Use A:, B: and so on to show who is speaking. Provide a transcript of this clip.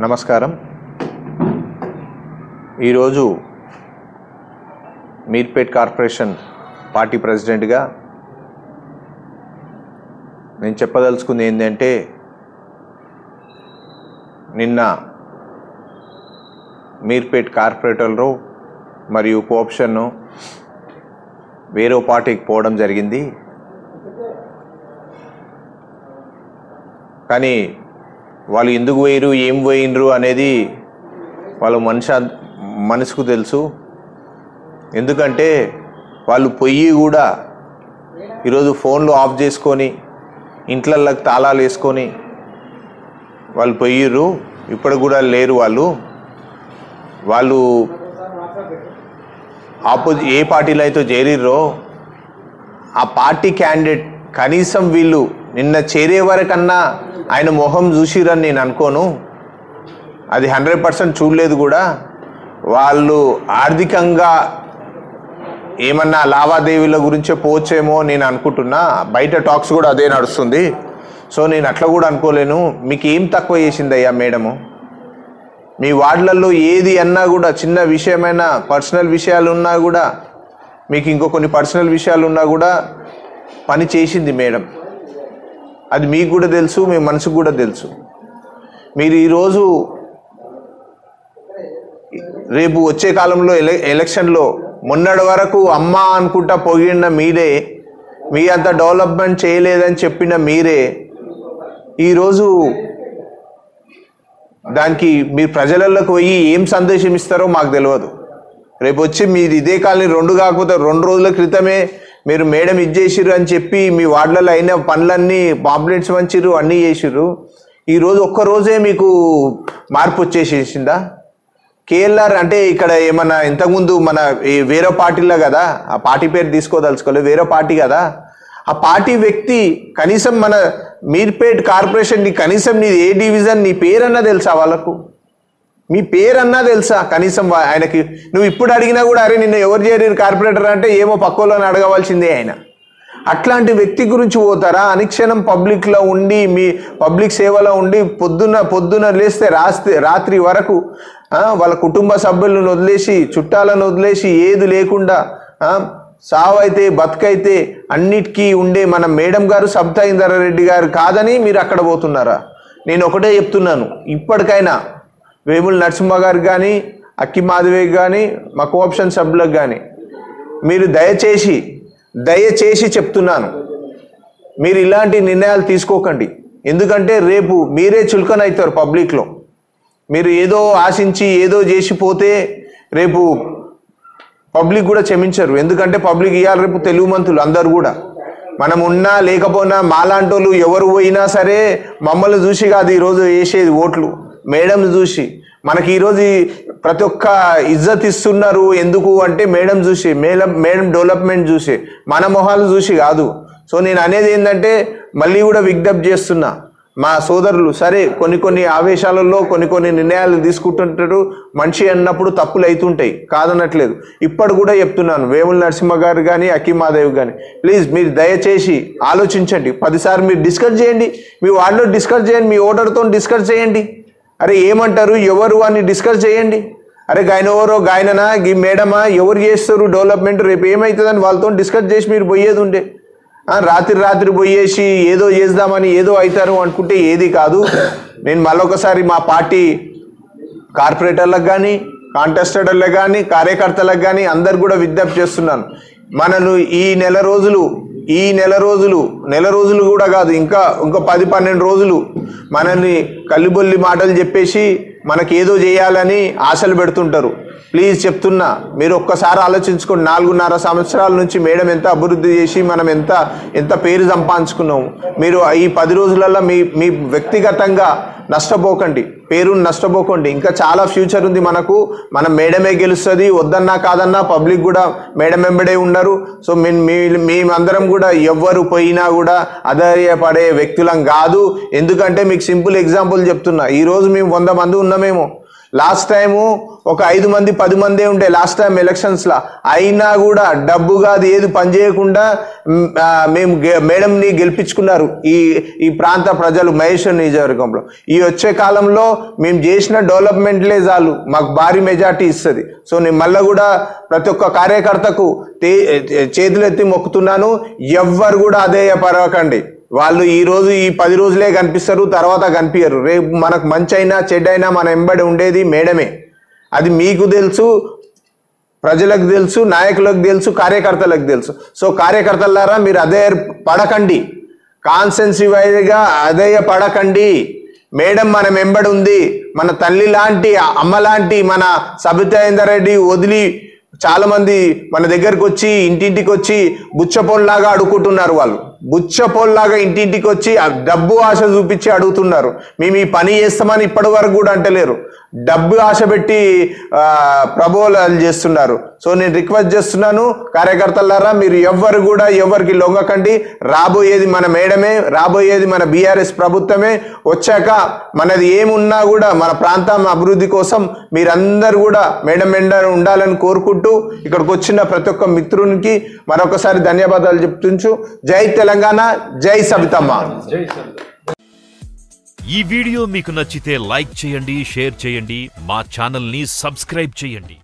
A: నమస్కారం. ఈరోజు Meerpet corporation party ప్రెసిడెంట్గా నేను చెప్పదలుచుకుంది ఏంటంటే, నిన్న మీర్పేట్ కార్పొరేటర్లు మరియు కోఆప్షన్ వేరే పార్టీకి పోవడం జరిగింది. కానీ వాళ్ళు ఎందుకు పోయిరు, ఏం పోయినరు అనేది వాళ్ళ మనసుకు తెలుసు. ఎందుకంటే వాళ్ళు పొయ్యి కూడా ఈరోజు ఫోన్లు ఆఫ్ చేసుకొని ఇంట్లకి తాళాలు వేసుకొని వాళ్ళు పోయిర్రు. ఇప్పుడు కూడా లేరు. వాళ్ళు ఏ పార్టీలో అయితే చేరిర్రో ఆ పార్టీ క్యాండిడేట్ కనీసం వీళ్ళు నిన్న చేరే వరకన్నా ఆయన మొహం చూసిరని నేను అనుకోను. అది 100% చూడలేదు కూడా. వాళ్ళు ఆర్థికంగా ఏమన్నా లావాదేవీల గురించే పోవచ్చేమో నేను అనుకుంటున్నా. బయట టాక్స్ కూడా అదే నడుస్తుంది. సో నేను అట్లా కూడా అనుకోలేను. మీకు ఏం తక్కువ చేసిందయ్యా మేడము? మీ వార్డులలో ఏది అన్నా కూడా, చిన్న విషయమైన పర్సనల్ విషయాలు ఉన్నా కూడా, మీకు ఇంకో కొన్ని పర్సనల్ విషయాలు ఉన్నా కూడా పని చేసింది మేడం. అది మీకు కూడా తెలుసు, మీ మనసుకు కూడా తెలుసు. మీరు ఈరోజు రేపు వచ్చే కాలంలో ఎలక్షన్లో మొన్నటి వరకు అమ్మ అనుకుంటా పొగిడిన మీరే, మీ అంత డెవలప్మెంట్ చేయలేదని చెప్పిన మీరే, ఈరోజు దానికి మీరు ప్రజలలోకి పోయి ఏం సందేశం ఇస్తారో మాకు తెలియదు. రేపు వచ్చి మీరు ఇదే కాలనీ 2 కాకపోతే 2 రోజుల క్రితమే మీరు మేడం ఇది చేసిర్రు అని చెప్పి మీ వార్డులలో అయిన పనులన్నీ పాంప్లెట్స్ వంచిర్రు, అన్నీ చేసిర్రు. ఈరోజు ఒక్కరోజే మీకు మార్పు వచ్చేసేసిందా? కేఎల్ఆర్ అంటే ఇక్కడ ఏమన్నా ఇంతకుముందు మన వేరే పార్టీలో కదా, ఆ పార్టీ పేరు తీసుకోదలుచుకోలేదు, వేరే పార్టీ కదా. ఆ పార్టీ వ్యక్తి కనీసం మన మీర్పేట్ కార్పొరేషన్ కనీసం నీ ఏ డివిజన్, నీ పేరన్నా తెలుసా వాళ్ళకు? మీ పేరన్నా తెలుసా కనీసం ఆయనకి? నువ్వు ఇప్పుడు అడిగినా కూడా అరే నిన్ను ఎవరు చేరారు కార్పొరేటర్ అంటే ఏమో పక్కోళ్ళని అడగవలసిందే ఆయన. అట్లాంటి వ్యక్తి గురించి పోతారా? అనుక్షణం పబ్లిక్లో ఉండి, మీ పబ్లిక్ సేవలో ఉండి పొద్దున లేస్తే రాత్రి వరకు వాళ్ళ కుటుంబ సభ్యులను వదిలేసి, చుట్టాలను వదిలేసి, ఏది లేకుండా సావైతే బతుకైతే అన్నిటికీ ఉండే మన మేడం గారు సబితా ఇంద్రారెడ్డి గారు కాదని మీరు అక్కడ పోతున్నారా? నేను ఒకటే చెప్తున్నాను, ఇప్పటికైనా వేముల నరసింహ గారికి కానీ, అక్కి మాధవయ్య కానీ, మా కోఆప్షన్ సభ్యులకు కానీ మీరు దయచేసి చెప్తున్నాను, మీరు ఇలాంటి నిర్ణయాలు తీసుకోకండి. ఎందుకంటే రేపు మీరే చులకనవుతారు పబ్లిక్లో. మీరు ఏదో ఆశించి ఏదో చేసిపోతే రేపు పబ్లిక్ కూడా క్షమించరు. ఎందుకంటే పబ్లిక్ ఇవాళ రేపు తెలుగు మంతులు అందరు కూడా, మనం ఉన్నా లేకపోయినా మాలాంటోళ్ళు ఎవరు పోయినా సరే మమ్మల్ని చూసి కాదు ఈరోజు వేసేది ఓట్లు, మేడం చూసి. మనకి ఈరోజు ప్రతి ఒక్క ఇజ్జత్ ఇస్తున్నారు. ఎందుకు అంటే మేడం చూసి, మేడం డెవలప్మెంట్ చూసి, మన మొహాలు చూసి కాదు. సో నేను అనేది ఏంటంటే, మళ్ళీ కూడా విజ్ఞప్తి చేస్తున్నా, మా సోదరులు సరే కొన్ని ఆవేశాలలో కొన్ని నిర్ణయాలు తీసుకుంటుంటారు. మనిషి అన్నప్పుడు తప్పులు అవుతుంటాయి, కాదనట్లేదు. ఇప్పుడు కూడా చెప్తున్నాను, వేముల నరసింహ గారు కానీ, అక్కి మాధవ్ కానీ, ప్లీజ్ మీరు దయచేసి ఆలోచించండి. 10 సార్లు మీరు డిస్కస్ చేయండి, మీ వార్డులో డిస్కస్ చేయండి, మీ ఓటర్తో డిస్కస్ చేయండి. అరే ఏమంటారు, ఎవరు అని డిస్కస్ చేయండి. అరే గాయన ఎవరో, గాయననా ఈ మేడమా, ఎవరు చేస్తారు డెవలప్మెంట్, రేపు ఏమవుతుందని వాళ్ళతో డిస్కస్ చేసి మీరు పోయేది ఉండే. రాత్రి పోయేసి ఏదో చేద్దామని ఏదో అవుతారు అనుకుంటే ఏది కాదు. నేను మళ్ళొకసారి మా పార్టీ కార్పొరేటర్లకు కానీ, కాంటెస్టేటర్లకు కానీ, కార్యకర్తలకు కానీ అందరు కూడా విజ్ఞప్తి చేస్తున్నాను, మనను ఈ నెల రోజులు కూడా కాదు, ఇంకా 10-12 రోజులు మనల్ని కల్లిబొల్లి మాటలు చెప్పేసి మనకేదో చేయాలని ఆశలు పెడుతుంటారు. ప్లీజ్ చెప్తున్నా, మీరు ఒక్కసారి ఆలోచించుకోండి. 4.5 సంవత్సరాల నుంచి మేడం ఎంత అభివృద్ధి చేసి మనం ఎంత పేరు సంపాదించుకున్నాము. మీరు ఈ 10 రోజులలో మీ వ్యక్తిగతంగా నష్టపోకండి, పేరుని నష్టపోకండి. ఇంకా చాలా ఫ్యూచర్ ఉంది మనకు. మనం మేడమే గెలుస్తుంది, వద్దన్నా కాదన్నా పబ్లిక్ కూడా మేడం వెంబడే ఉన్నారు. సో మేమందరం కూడా ఎవ్వరు పోయినా కూడా ఆధారపడే వ్యక్తులం కాదు. ఎందుకంటే మీకు సింపుల్ ఎగ్జాంపుల్ చెప్తున్నా, ఈరోజు మేము 100 మంది ఉన్నామేమో, లాస్ట్ టైము ఒక 5 మంది 10 మందే ఉండే లాస్ట్ టైం ఎలక్షన్స్లో, అయినా కూడా డబ్బుగా అది ఏది పనిచేయకుండా మేము మేడంని గెలిపించుకున్నారు ఈ ప్రాంత ప్రజలు మహేశ్వర్ నియోజకవర్గంలో. ఈ వచ్చే కాలంలో మేము చేసిన డెవలప్మెంట్లే చాలు మాకు భారీ మెజార్టీ ఇస్తుంది. సో నేను మళ్ళీ కూడా ప్రతి ఒక్క కార్యకర్తకు చేతులెత్తి మొక్కుతున్నాను, ఎవ్వరు కూడా అధైర్యపడకండి. వాళ్ళు ఈరోజు ఈ 10 రోజులే కనిపిస్తారు, తర్వాత కనిపించరు. రేపు మనకు మంచి అయినా చెడ్డైనా మన ఎంబడి ఉండేది మేడమే. అది మీకు తెలుసు, ప్రజలకు తెలుసు, నాయకులకు తెలుసు, కార్యకర్తలకు తెలుసు. సో కార్యకర్తలారా మీరు అధైర్యపడకండి, కాన్సెన్సీ వైజ్గా అధైర్యపడకండి. మేడం మన ఎంబడి ఉంది. మన తల్లి లాంటి అమ్మ లాంటి మన సబితాయిందర్ రెడ్డి వదిలి చాలా మంది మన దగ్గరకు వచ్చి ఇంటింటికి వచ్చి బుచ్చపోల్లాగా అడుగుకుంటున్నారు. వాళ్ళు బుచ్చపోల్లాగా ఇంటింటికి వచ్చి డబ్బు ఆశ చూపించి అడుగుతున్నారు. మేము ఈ పని చేస్తామని ఇప్పటి వరకు కూడా అంటలేరు, డబ్బు ఆశ పెట్టి ప్రబోధాలు చేస్తున్నారు. సో నేను రిక్వెస్ట్ చేస్తున్నాను కార్యకర్తలారా, మీరు ఎవ్వరు కూడా ఎవరికి లొంగకండి. రాబోయేది మన మేడమే, రాబోయేది మన బీఆర్ఎస్ ప్రభుత్వమే. వచ్చాక మనది ఏమున్నా కూడా మన ప్రాంతం అభివృద్ధి కోసం మీరందరూ కూడా మేడం ఉండాలని కోరుకుంటూ ఇక్కడికి వచ్చిన ప్రతి ఒక్క మిత్రునికి మరొకసారి ధన్యవాదాలు చెప్తుంచు. జై తెలంగాణ, జై సబితమ్మ.
B: ఈ వీడియో మీకు నచ్చితే లైక్ చేయండి, షేర్ చేయండి, మా ఛానల్ని సబ్స్క్రైబ్ చేయండి.